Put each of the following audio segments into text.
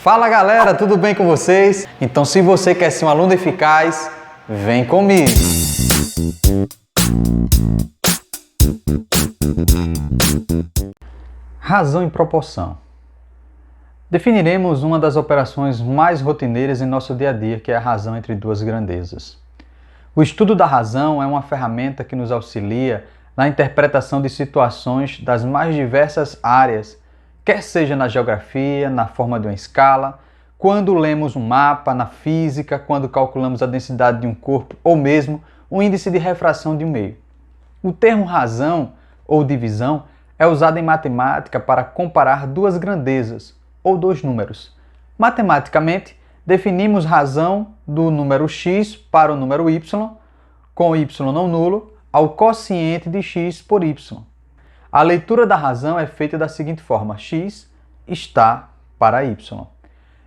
Fala galera, tudo bem com vocês? Então se você quer ser um aluno eficaz, vem comigo! Razão e proporção. Definiremos uma das operações mais rotineiras em nosso dia a dia, que é a razão entre duas grandezas. O estudo da razão é uma ferramenta que nos auxilia na interpretação de situações das mais diversas áreas, quer seja na geografia, na forma de uma escala, quando lemos um mapa, na física, quando calculamos a densidade de um corpo ou mesmo o índice de refração de um meio. O termo razão ou divisão é usado em matemática para comparar duas grandezas ou dois números. Matematicamente, definimos razão do número x para o número y, com y não nulo, ao quociente de x por y. A leitura da razão é feita da seguinte forma: x está para y.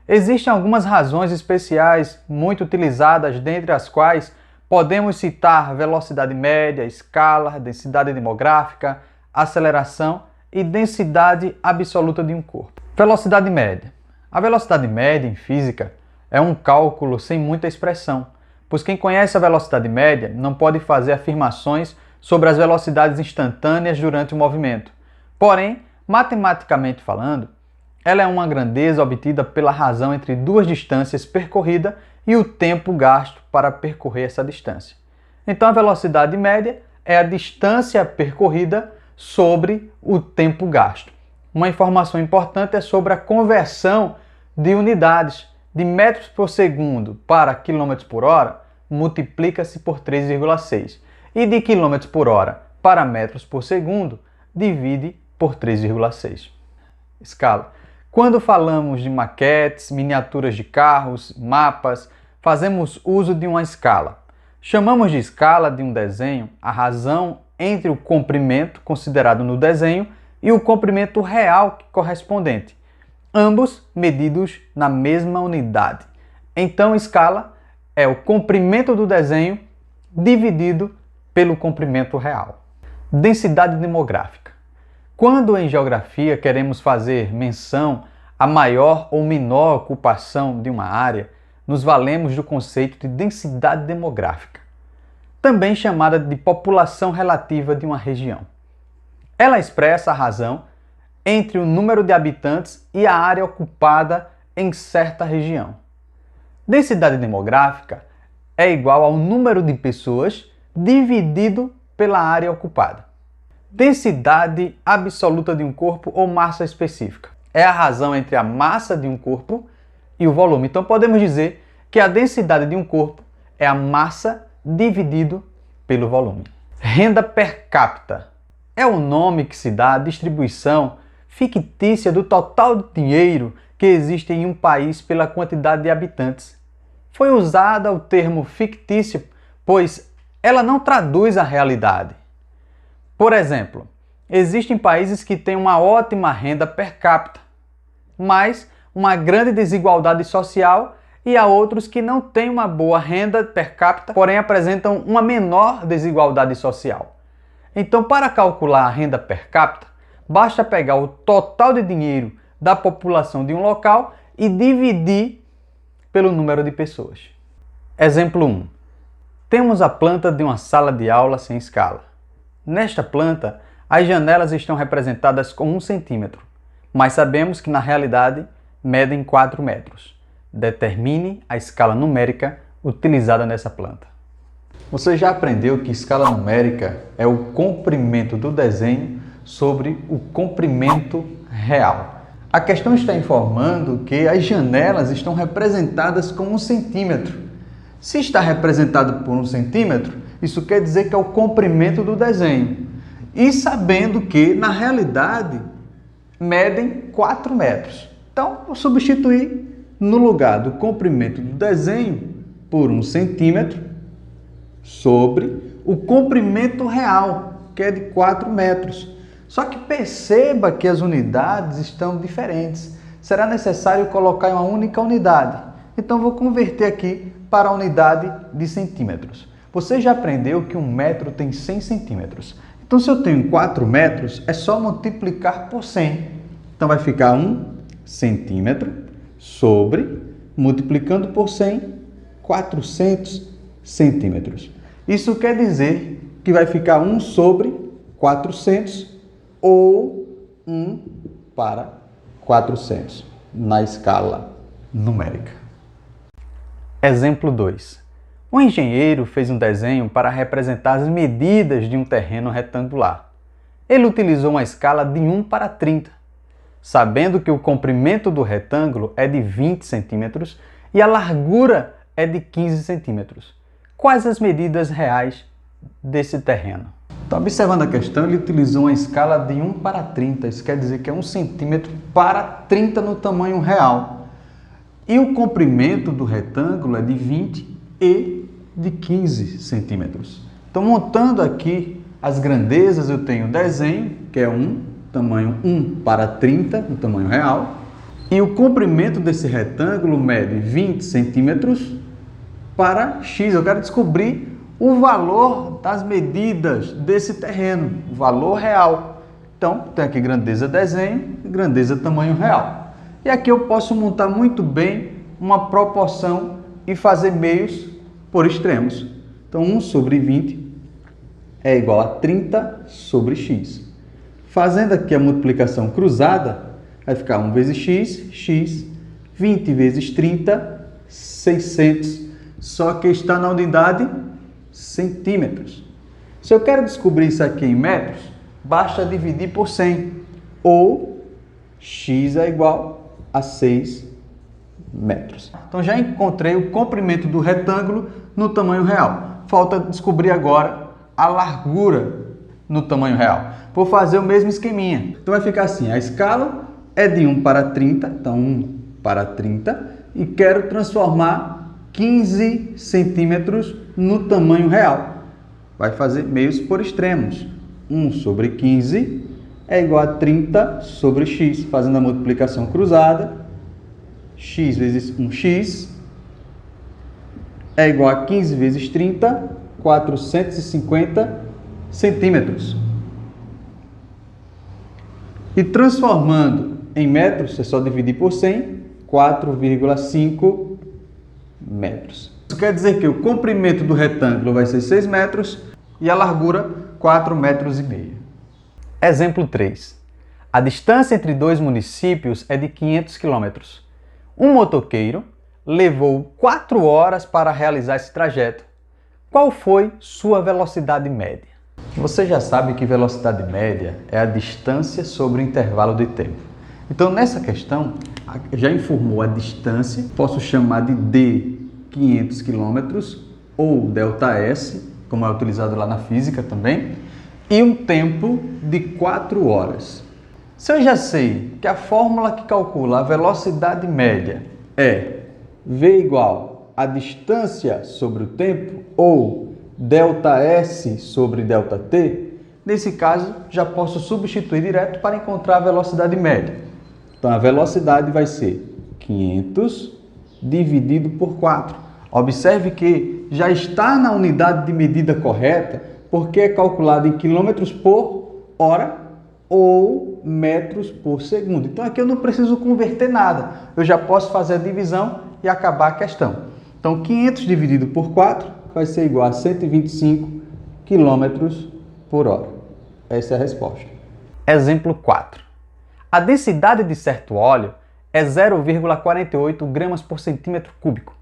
Existem algumas razões especiais muito utilizadas, dentre as quais podemos citar velocidade média, escala, densidade demográfica, aceleração e densidade absoluta de um corpo. Velocidade média. A velocidade média em física é um cálculo sem muita expressão, pois quem conhece a velocidade média não pode fazer afirmações sobre as velocidades instantâneas durante o movimento. Porém, matematicamente falando, ela é uma grandeza obtida pela razão entre duas distâncias percorridas e o tempo gasto para percorrer essa distância. Então, a velocidade média é a distância percorrida sobre o tempo gasto. Uma informação importante é sobre a conversão de unidades de metros por segundo para quilômetros por hora, multiplica-se por 3,6. E de quilômetros por hora para metros por segundo, divide por 3,6. Escala. Quando falamos de maquetes, miniaturas de carros, mapas, fazemos uso de uma escala. Chamamos de escala de um desenho a razão entre o comprimento considerado no desenho e o comprimento real correspondente, ambos medidos na mesma unidade. Então, escala é o comprimento do desenho dividido pelo comprimento real. Densidade demográfica. Quando em geografia queremos fazer menção à maior ou menor ocupação de uma área, nos valemos do conceito de densidade demográfica, também chamada de população relativa de uma região. Ela expressa a razão entre o número de habitantes e a área ocupada em certa região. Densidade demográfica é igual ao número de pessoas dividido pela área ocupada. Densidade absoluta de um corpo ou massa específica. É a razão entre a massa de um corpo e o volume. Então podemos dizer que a densidade de um corpo é a massa dividido pelo volume. Renda per capita. É o nome que se dá à distribuição fictícia do total de dinheiro que existe em um país pela quantidade de habitantes. Foi usado o termo fictício, pois ela não traduz a realidade. Por exemplo, existem países que têm uma ótima renda per capita, mas uma grande desigualdade social, e há outros que não têm uma boa renda per capita, porém apresentam uma menor desigualdade social. Então, para calcular a renda per capita, basta pegar o total de dinheiro da população de um local e dividir pelo número de pessoas. Exemplo 1. Temos a planta de uma sala de aula sem escala. Nesta planta, as janelas estão representadas com 1 centímetro, mas sabemos que na realidade medem 4 metros. Determine a escala numérica utilizada nessa planta. Você já aprendeu que escala numérica é o comprimento do desenho sobre o comprimento real. A questão está informando que as janelas estão representadas com 1 centímetro. Se está representado por 1 centímetro, isso quer dizer que é o comprimento do desenho. E sabendo que, na realidade, medem 4 metros. Então, vou substituir no lugar do comprimento do desenho por 1 centímetro sobre o comprimento real, que é de 4 metros. Só que perceba que as unidades estão diferentes. Será necessário colocar em uma única unidade. Então, vou converter aqui para a unidade de centímetros. Você já aprendeu que 1 metro tem 100 centímetros. Então, se eu tenho 4 metros, é só multiplicar por 100. Então, vai ficar 1 centímetro sobre, multiplicando por 100, 400 centímetros. Isso quer dizer que vai ficar 1 sobre 400 ou 1 para 400 na escala numérica. Exemplo 2. Um engenheiro fez um desenho para representar as medidas de um terreno retangular. Ele utilizou uma escala de 1 para 30, sabendo que o comprimento do retângulo é de 20 centímetros e a largura é de 15 centímetros. Quais as medidas reais desse terreno? Então, observando a questão, ele utilizou uma escala de 1 para 30, isso quer dizer que é 1 centímetro para 30 no tamanho real. E o comprimento do retângulo é de 20 e de 15 centímetros. Então, montando aqui as grandezas, eu tenho o desenho, que é tamanho 1 para 30 no tamanho real, e o comprimento desse retângulo mede 20 centímetros para x. Eu quero descobrir o valor das medidas desse terreno, o valor real. Então, tem aqui grandeza desenho e grandeza tamanho real. E aqui eu posso montar muito bem uma proporção e fazer meios por extremos. Então, 1 sobre 20 é igual a 30 sobre x. Fazendo aqui a multiplicação cruzada, vai ficar 1 vezes x, 20 vezes 30, 600. Só que está na unidade centímetros. Se eu quero descobrir isso aqui em metros, basta dividir por 100, ou x é igual a 6 metros. Então já encontrei o comprimento do retângulo no tamanho real. Falta descobrir agora a largura no tamanho real. Vou fazer o mesmo esqueminha. Então vai ficar assim, a escala é de 1 para 30, então 1 para 30, e quero transformar 15 centímetros no tamanho real. Vai fazer meios por extremos. 1 sobre 15 é igual a 30 sobre x. Fazendo a multiplicação cruzada, x vezes 1x é igual a 15 vezes 30, 450 centímetros. E transformando em metros, é só dividir por 100, 4,5 metros. Isso quer dizer que o comprimento do retângulo vai ser 6 metros e a largura 4,5 metros. Exemplo 3. A distância entre dois municípios é de 500 quilômetros. Um motoqueiro levou 4 horas para realizar esse trajeto. Qual foi sua velocidade média? Você já sabe que velocidade média é a distância sobre o intervalo de tempo. Então, nessa questão, já informou a distância, posso chamar de d 500 km ou ΔS, como é utilizado lá na física também, e um tempo de 4 horas. Se eu já sei que a fórmula que calcula a velocidade média é V igual a distância sobre o tempo ou ΔS sobre ΔT, nesse caso já posso substituir direto para encontrar a velocidade média. Então a velocidade vai ser 500 dividido por 4. Observe que já está na unidade de medida correta, porque é calculado em quilômetros por hora ou metros por segundo. Então aqui eu não preciso converter nada, eu já posso fazer a divisão e acabar a questão. Então 500 dividido por 4 vai ser igual a 125 quilômetros por hora. Essa é a resposta. Exemplo 4. A densidade de certo óleo é 0,48 gramas por centímetro cúbico.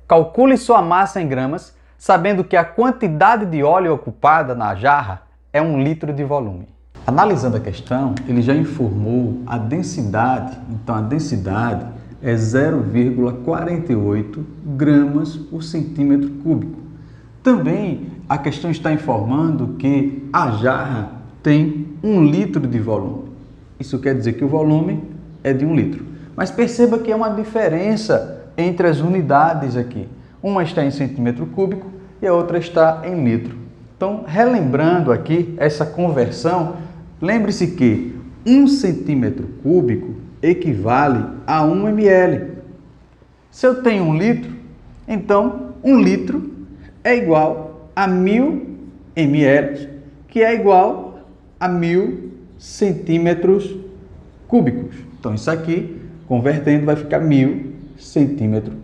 Calcule sua massa em gramas, sabendo que a quantidade de óleo ocupada na jarra é 1 litro de volume. Analisando a questão, ele já informou a densidade. Então, a densidade é 0,48 gramas por centímetro cúbico. Também a questão está informando que a jarra tem 1 litro de volume. Isso quer dizer que o volume é de 1 litro. Mas perceba que é uma diferença entre as unidades aqui. Uma está em centímetro cúbico e a outra está em litro. Então, relembrando aqui essa conversão, lembre-se que 1 centímetro cúbico equivale a 1 ml. Se eu tenho 1 litro, então 1 litro é igual a 1000 ml, que é igual a 1000 centímetros cúbicos. Então, isso aqui Convertendo vai ficar 1000 centímetros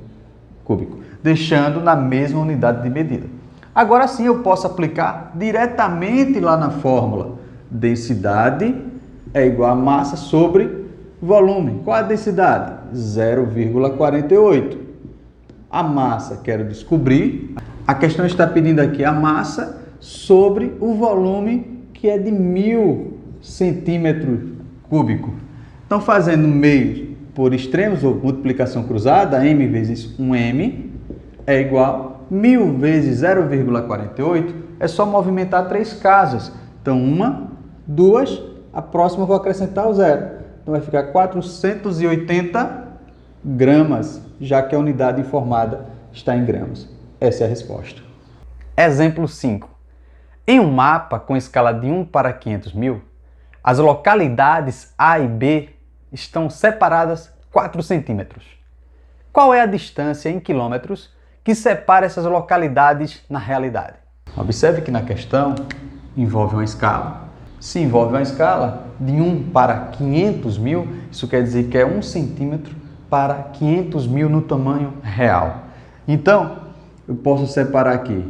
cúbicos, deixando na mesma unidade de medida. Agora sim eu posso aplicar diretamente lá na fórmula. Densidade é igual a massa sobre volume. Qual a densidade? 0,48. A massa quero descobrir. A questão está pedindo aqui a massa sobre o volume, que é de 1000 centímetros cúbicos. Então, fazendo meio por extremos, ou multiplicação cruzada, m vezes 1m é igual a 1000 vezes 0,48, é só movimentar 3 casas. Então, 1, 2, a próxima eu vou acrescentar o zero. Então, vai ficar 480 gramas, já que a unidade informada está em gramas. Essa é a resposta. Exemplo 5. Em um mapa com escala de 1 para 500.000, as localidades A e B estão separadas 4 centímetros. Qual é a distância em quilômetros que separa essas localidades na realidade? Observe que na questão envolve uma escala. Se envolve uma escala de 1 para 500.000, isso quer dizer que é 1 centímetro para 500.000 no tamanho real. Então, eu posso separar aqui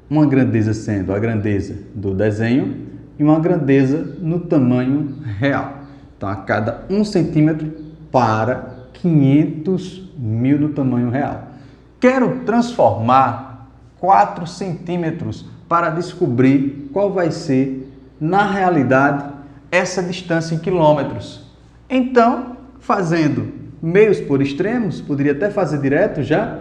uma grandeza sendo a grandeza do desenho e uma grandeza no tamanho real. Então, a cada 1 centímetro para 500.000 no tamanho real. Quero transformar 4 centímetros para descobrir qual vai ser, na realidade, essa distância em quilômetros. Então, fazendo meios por extremos, poderia até fazer direto já.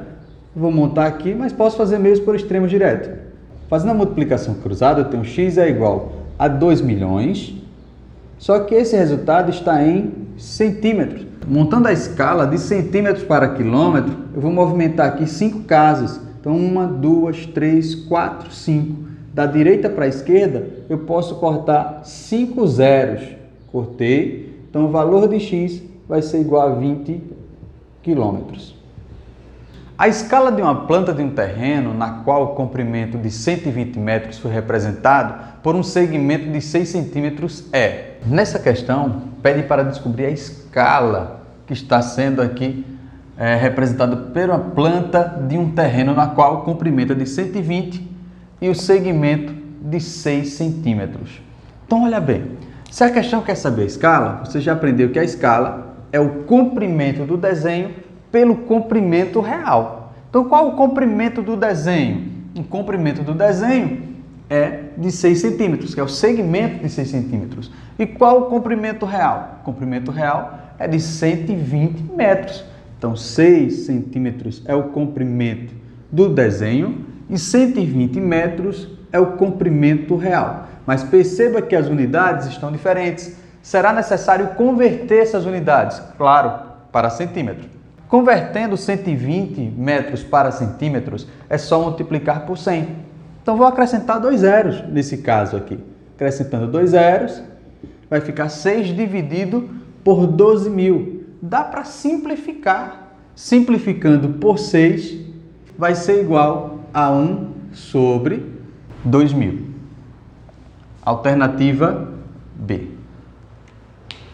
Vou montar aqui, mas posso fazer meios por extremos direto. Fazendo a multiplicação cruzada, eu tenho x é igual a 2 milhões, só que esse resultado está em centímetros. Montando a escala de centímetros para quilômetro, eu vou movimentar aqui 5 casas. Então, 1, 2, 3, 4, 5. Da direita para a esquerda, eu posso cortar 5 zeros. Cortei. Então, o valor de x vai ser igual a 20 quilômetros. A escala de uma planta de um terreno na qual o comprimento de 120 metros foi representado por um segmento de 6 centímetros é. Nessa questão, pede para descobrir a escala que está sendo aqui representada pela planta de um terreno na qual o comprimento é de 120 e o segmento de 6 centímetros. Então, olha bem, se a questão quer saber a escala, você já aprendeu que a escala é o comprimento do desenho pelo comprimento real. Então, qual o comprimento do desenho? O comprimento do desenho é de 6 centímetros, que é o segmento de 6 centímetros. E qual o comprimento real? O comprimento real é de 120 metros. Então, 6 centímetros é o comprimento do desenho e 120 metros é o comprimento real. Mas perceba que as unidades estão diferentes. Será necessário converter essas unidades, claro, para centímetros. Convertendo 120 metros para centímetros, é só multiplicar por 100. Então, vou acrescentar 2 zeros nesse caso aqui. Acrescentando 2 zeros, vai ficar 6 dividido por 12.000. Dá para simplificar. Simplificando por 6, vai ser igual a 1 sobre 2.000. Alternativa B.